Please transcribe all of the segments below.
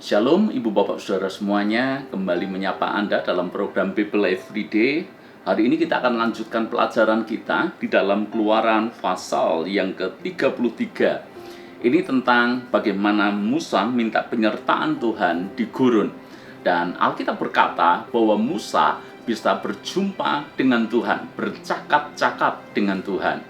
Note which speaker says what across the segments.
Speaker 1: Shalom Ibu Bapak Saudara semuanya, kembali menyapa Anda dalam program Bible Everyday. Hari ini kita akan lanjutkan pelajaran kita di dalam Keluaran pasal yang ke-33. Ini tentang bagaimana Musa minta penyertaan Tuhan di gurun. Dan Alkitab berkata bahwa Musa bisa berjumpa dengan Tuhan, bercakap-cakap dengan Tuhan.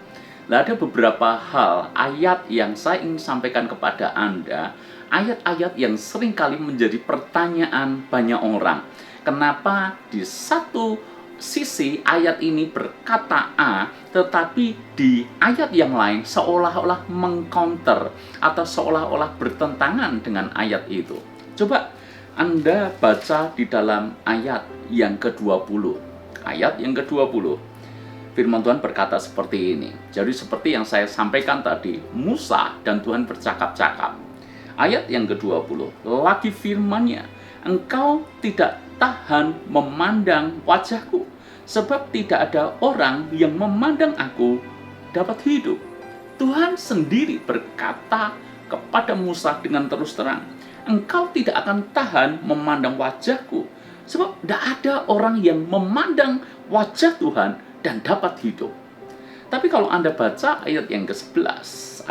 Speaker 1: Nah, ada beberapa hal, ayat yang saya ingin sampaikan kepada Anda, ayat-ayat yang seringkali menjadi pertanyaan banyak orang. Kenapa di satu sisi ayat ini berkata A, tetapi di ayat yang lain seolah-olah mengcounter atau seolah-olah bertentangan dengan ayat itu. Coba Anda baca di dalam ayat yang ke-20. Ayat yang ke-20. Firman Tuhan berkata seperti ini. Jadi seperti yang saya sampaikan tadi, Musa dan Tuhan bercakap-cakap. Ayat yang ke-20, lagi firman-Nya, engkau tidak tahan memandang wajahku, sebab tidak ada orang yang memandang aku dapat hidup. Tuhan sendiri berkata kepada Musa dengan terus terang, engkau tidak akan tahan memandang wajahku, sebab tidak ada orang yang memandang wajah Tuhan dan dapat hidup. Tapi kalau Anda baca ayat yang ke-11,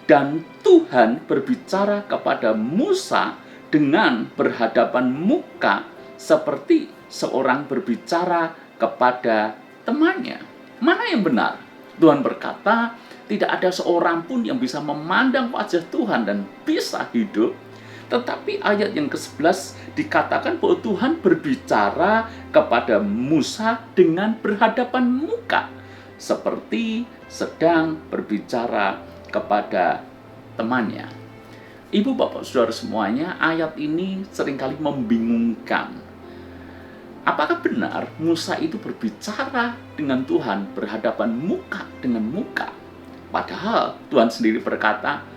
Speaker 1: dan Tuhan berbicara kepada Musa dengan berhadapan muka seperti seorang berbicara kepada temannya. Mana yang benar? Tuhan berkata, tidak ada seorang pun yang bisa memandang wajah Tuhan dan bisa hidup. Tetapi ayat yang ke-11 dikatakan bahwa Tuhan berbicara kepada Musa dengan berhadapan muka, seperti sedang berbicara kepada temannya. Ibu bapak saudara semuanya, ayat ini seringkali membingungkan. Apakah benar Musa itu berbicara dengan Tuhan berhadapan muka dengan muka? Padahal Tuhan sendiri berkata,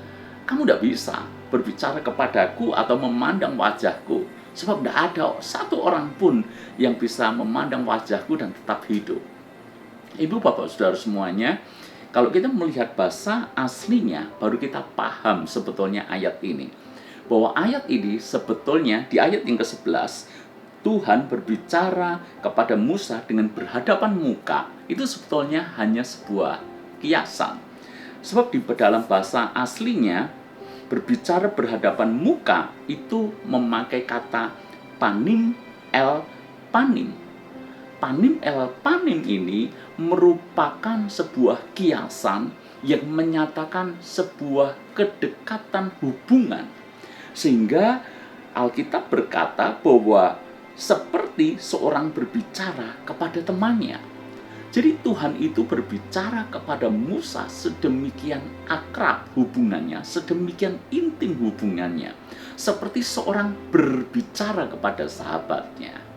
Speaker 1: kamu tidak bisa berbicara kepadaku atau memandang wajahku, sebab tidak ada satu orang pun yang bisa memandang wajahku dan tetap hidup. Ibu bapak saudara semuanya, kalau kita melihat bahasa aslinya, baru kita paham sebetulnya ayat ini. Bahwa ayat ini sebetulnya di ayat yang ke-11, Tuhan berbicara kepada Musa dengan berhadapan muka. Itu sebetulnya hanya sebuah kiasan. Sebab di dalam bahasa aslinya, berbicara berhadapan muka itu memakai kata panim el panim. Panim el panim ini merupakan sebuah kiasan yang menyatakan sebuah kedekatan hubungan. Sehingga Alkitab berkata bahwa seperti seorang berbicara kepada temannya. Jadi Tuhan itu berbicara kepada Musa sedemikian akrab hubungannya, sedemikian intim hubungannya, seperti seorang berbicara kepada sahabatnya.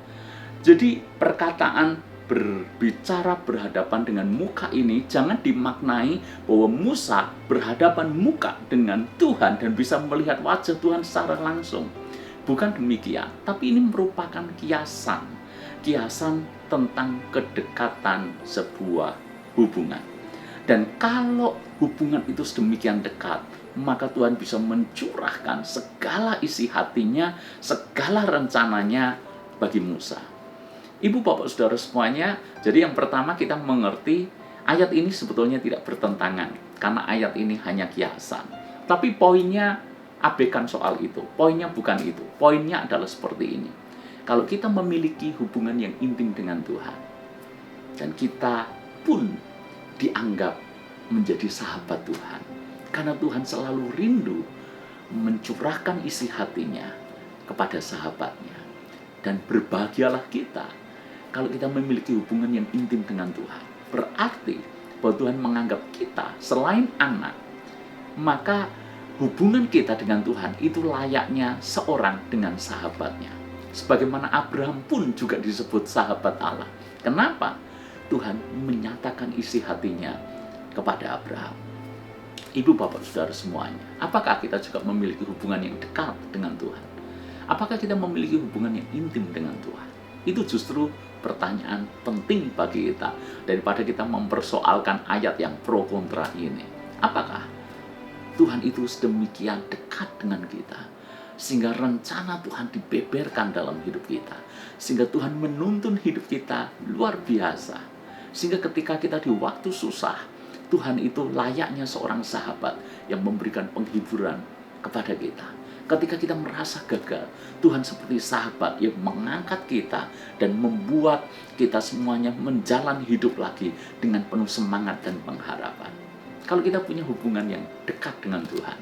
Speaker 1: Jadi perkataan berbicara berhadapan dengan muka ini jangan dimaknai bahwa Musa berhadapan muka dengan Tuhan dan bisa melihat wajah Tuhan secara langsung. Bukan demikian, tapi ini merupakan kiasan tentang kedekatan sebuah hubungan. Dan kalau hubungan itu sedemikian dekat, maka Tuhan bisa mencurahkan segala isi hatinya, segala rencananya bagi Musa. Ibu bapak saudara semuanya, jadi yang pertama kita mengerti ayat ini sebetulnya tidak bertentangan, karena ayat ini hanya kiasan. Tapi poinnya abaikan soal itu, poinnya bukan itu, poinnya adalah seperti ini. Kalau kita memiliki hubungan yang intim dengan Tuhan, dan kita pun dianggap menjadi sahabat Tuhan, karena Tuhan selalu rindu mencurahkan isi hatinya kepada sahabatnya. Dan berbahagialah kita kalau kita memiliki hubungan yang intim dengan Tuhan. Berarti bahwa Tuhan menganggap kita selain anak, maka hubungan kita dengan Tuhan itu layaknya seorang dengan sahabatnya. Sebagaimana Abraham pun juga disebut sahabat Allah. Kenapa? Tuhan menyatakan isi hatinya kepada Abraham. Ibu bapak saudara semuanya, apakah kita juga memiliki hubungan yang dekat dengan Tuhan? Apakah kita memiliki hubungan yang intim dengan Tuhan? Itu justru pertanyaan penting bagi kita, daripada kita mempersoalkan ayat yang pro kontra ini. Apakah Tuhan itu sedemikian dekat dengan kita, sehingga rencana Tuhan dibeberkan dalam hidup kita, sehingga Tuhan menuntun hidup kita luar biasa, sehingga ketika kita di waktu susah, Tuhan itu layaknya seorang sahabat yang memberikan penghiburan kepada kita. Ketika kita merasa gagal, Tuhan seperti sahabat yang mengangkat kita dan membuat kita semuanya menjalani hidup lagi dengan penuh semangat dan pengharapan. Kalau kita punya hubungan yang dekat dengan Tuhan,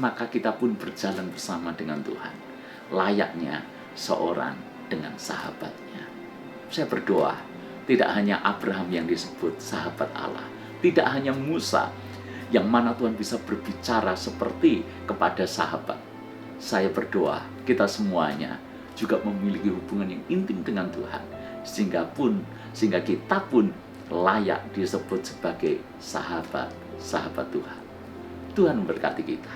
Speaker 1: maka kita pun berjalan bersama dengan Tuhan, layaknya seorang dengan sahabatnya. Saya berdoa, tidak hanya Abraham yang disebut sahabat Allah, tidak hanya Musa, yang mana Tuhan bisa berbicara seperti kepada sahabat. Saya berdoa, kita semuanya juga memiliki hubungan yang intim dengan Tuhan, sehingga kita pun layak disebut sebagai sahabat Tuhan. Tuhan memberkati kita.